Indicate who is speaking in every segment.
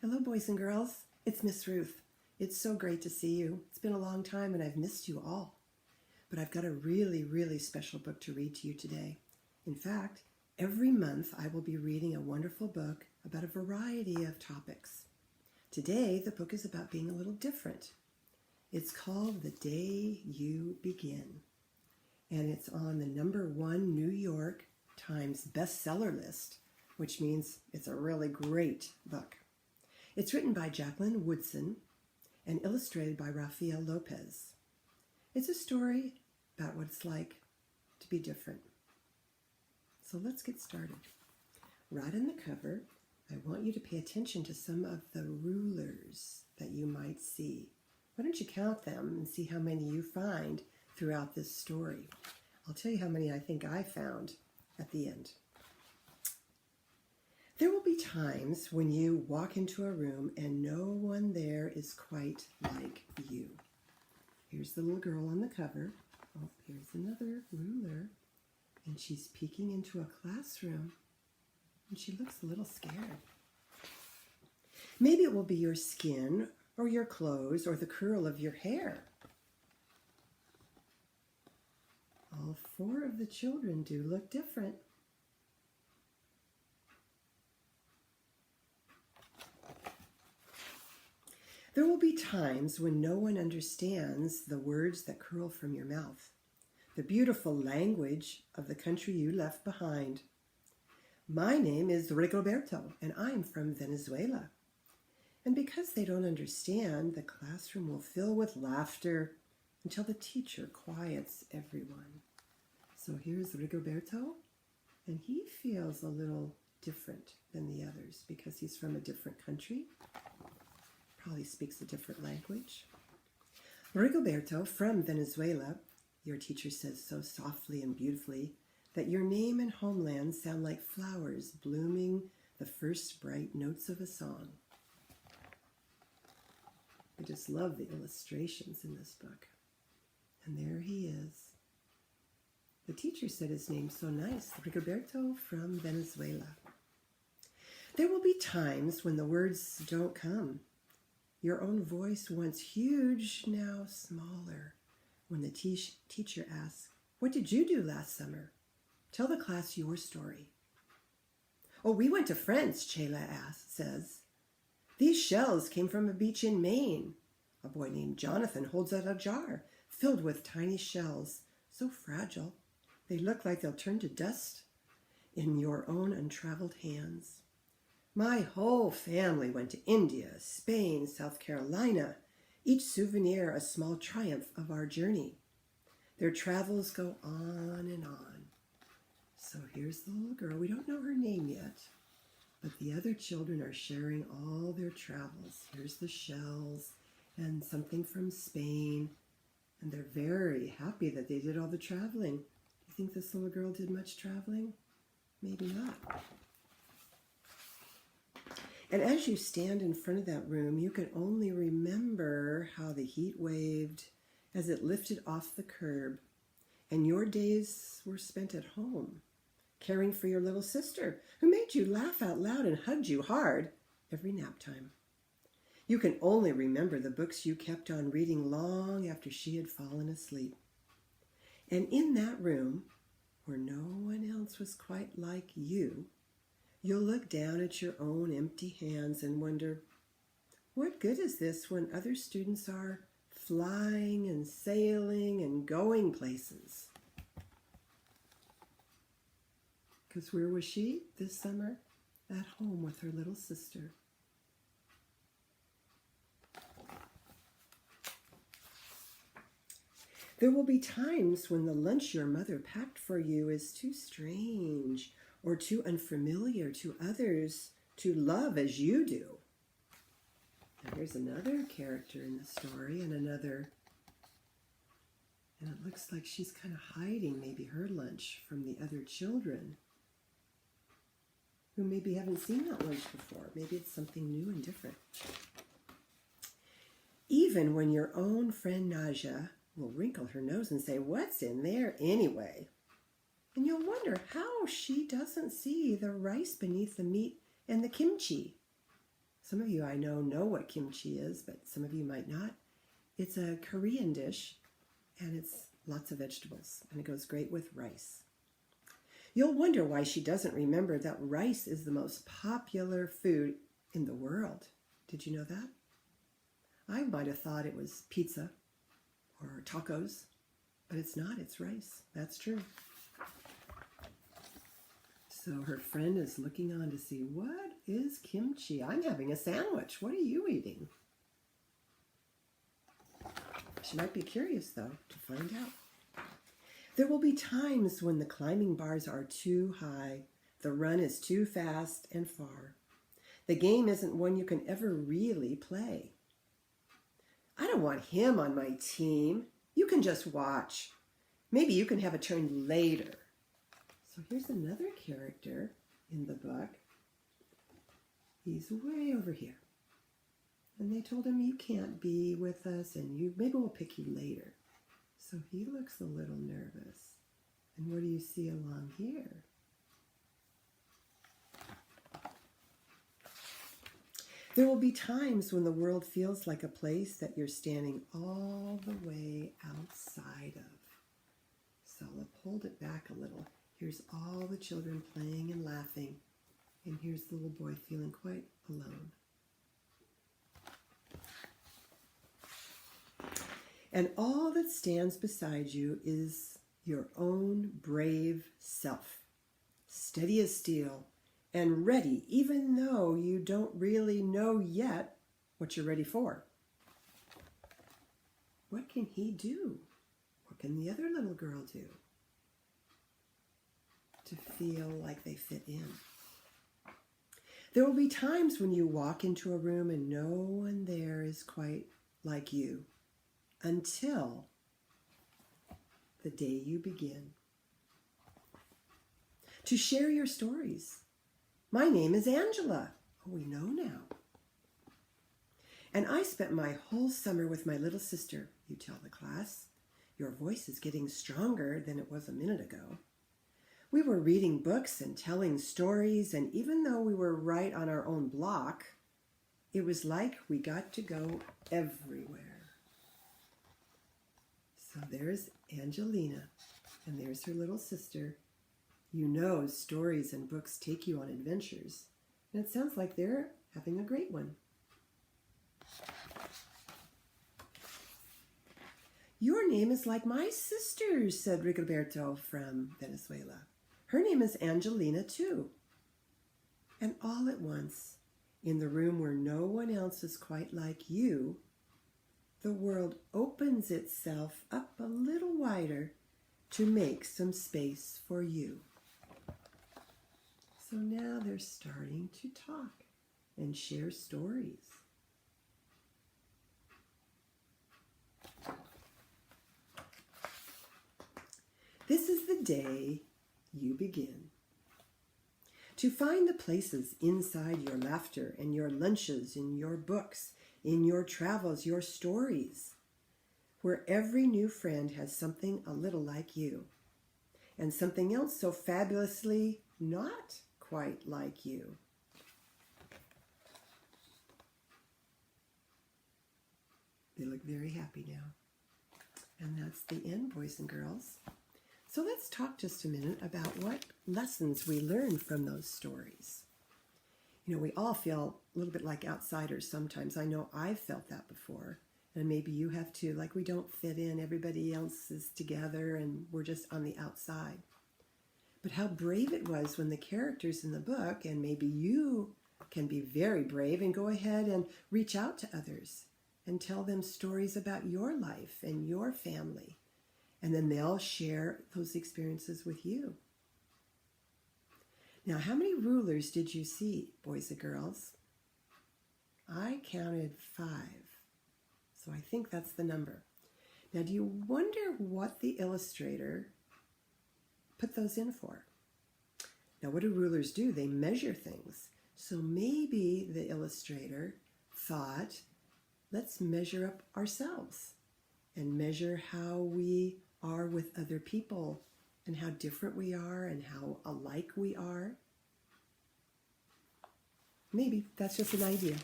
Speaker 1: Hello, boys and girls. It's Miss Ruth. It's so great to see you. It's been a long time and I've missed you all. But I've got a really, really special book to read to you today. In fact, every month I will be reading a wonderful book about a variety of topics. Today, the book is about being a little different. It's called The Day You Begin, and it's on the #1 New York Times bestseller list, which means it's a really great book. It's written by Jacqueline Woodson and illustrated by Rafael Lopez. It's a story about what it's like to be different. So let's get started. Right on the cover, I want you to pay attention to some of the rulers that you might see. Why don't you count them and see how many you find throughout this story? I'll tell you how many I think I found at the end. There will be times when you walk into a room and no one there is quite like you. Here's the little girl on the cover. Oh, here's another ruler. And she's peeking into a classroom. And she looks a little scared. Maybe it will be your skin or your clothes or the curl of your hair. All 4 of the children do look different. There will be times when no one understands the words that curl from your mouth, the beautiful language of the country you left behind. My name is Rigoberto, and I'm from Venezuela. And because they don't understand, the classroom will fill with laughter until the teacher quiets everyone. So here's Rigoberto, and he feels a little different than the others because he's from a different country. Probably speaks a different language. Rigoberto from Venezuela, your teacher says so softly and beautifully that your name and homeland sound like flowers blooming the first bright notes of a song. I just love the illustrations in this book. And there he is. The teacher said his name's so nice, Rigoberto from Venezuela. There will be times when the words don't come. Your own voice, once huge, now smaller. When the teacher asks, "What did you do last summer? Tell the class your story." "Oh, we went to France," Chela says. "These shells came from a beach in Maine." A boy named Jonathan holds out a jar filled with tiny shells, so fragile they look like they'll turn to dust in your own untraveled hands. "My whole family went to India, Spain, South Carolina, each souvenir a small triumph of our journey. Their travels go on and on." So here's the little girl. We don't know her name yet, but the other children are sharing all their travels. Here's the shells and something from Spain, and they're very happy that they did all the traveling. Do you think this little girl did much traveling? Maybe not. And as you stand in front of that room, you can only remember how the heat waved as it lifted off the curb, and your days were spent at home, caring for your little sister, who made you laugh out loud and hugged you hard every nap time. You can only remember the books you kept on reading long after she had fallen asleep. And in that room, where no one else was quite like you, you'll look down at your own empty hands and wonder, what good is this when other students are flying and sailing and going places? Because where was she this summer? At home with her little sister. There will be times when the lunch your mother packed for you is too strange or too unfamiliar to others to love as you do. Now here's another character in the story and it looks like she's kind of hiding maybe her lunch from the other children who maybe haven't seen that lunch before. Maybe it's something new and different. Even when your own friend Naja will wrinkle her nose and say, "What's in there anyway?" And you'll wonder how she doesn't see the rice beneath the meat and the kimchi. Some of you I know what kimchi is, but some of you might not. It's a Korean dish, and it's lots of vegetables, and it goes great with rice. You'll wonder why she doesn't remember that rice is the most popular food in the world. Did you know that? I might have thought it was pizza or tacos, but it's not. It's rice. That's true. So her friend is looking on to see, what is kimchi? I'm having a sandwich. What are you eating? She might be curious, though, to find out. There will be times when the climbing bars are too high, the run is too fast and far. The game isn't one you can ever really play. I don't want him on my team. You can just watch. Maybe you can have a turn later. So here's another character in the book. He's way over here. And they told him, you can't be with us, and maybe we'll pick you later. So he looks a little nervous. And what do you see along here? There will be times when the world feels like a place that you're standing all the way outside of. So I'll hold it back a little. Here's all the children playing and laughing. And here's the little boy feeling quite alone. And all that stands beside you is your own brave self, steady as steel and ready, even though you don't really know yet what you're ready for. What can he do? What can the other little girl do to feel like they fit in? There will be times when you walk into a room and no one there is quite like you, until the day you begin to share your stories. My name is Angela. Oh, we know now. And I spent my whole summer with my little sister, you tell the class. Your voice is getting stronger than it was a minute ago. We were reading books and telling stories, and even though we were right on our own block, it was like we got to go everywhere. So there's Angelina, and there's her little sister. You know stories and books take you on adventures, and it sounds like they're having a great one. Your name is like my sister's, said Rigoberto from Venezuela. Her name is Angelina, too. And all at once, in the room where no one else is quite like you, the world opens itself up a little wider to make some space for you. So now they're starting to talk and share stories. This is the day you begin to find the places inside your laughter and your lunches and your books, in your travels, your stories, where every new friend has something a little like you, and something else so fabulously not quite like you. They look very happy now. And that's the end, boys and girls. So let's talk just a minute about what lessons we learn from those stories. You know, we all feel a little bit like outsiders sometimes. I know I've felt that before, and maybe you have too, like we don't fit in, everybody else is together and we're just on the outside. But how brave it was when the characters in the book, and maybe you can be very brave and go ahead and reach out to others and tell them stories about your life and your family, and then they'll share those experiences with you. Now, how many rulers did you see, boys and girls? I counted 5. So I think that's the number. Now, do you wonder what the illustrator put those in for? Now, what do rulers do? They measure things. So maybe the illustrator thought, let's measure up ourselves and measure how we are with other people and how different we are and how alike we are. Maybe that's just an idea.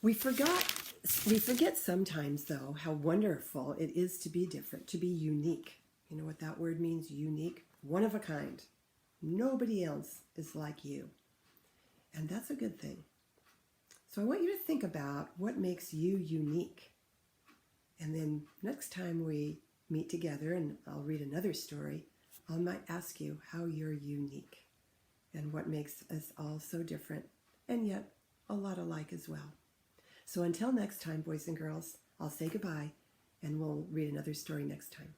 Speaker 1: We forget sometimes, though, how wonderful it is to be different, to be unique. You know what that word means, unique? One of a kind. Nobody else is like you. And that's a good thing. So I want you to think about what makes you unique. And then next time we meet together and I'll read another story, I might ask you how you're unique and what makes us all so different and yet a lot alike as well. So until next time, boys and girls, I'll say goodbye and we'll read another story next time.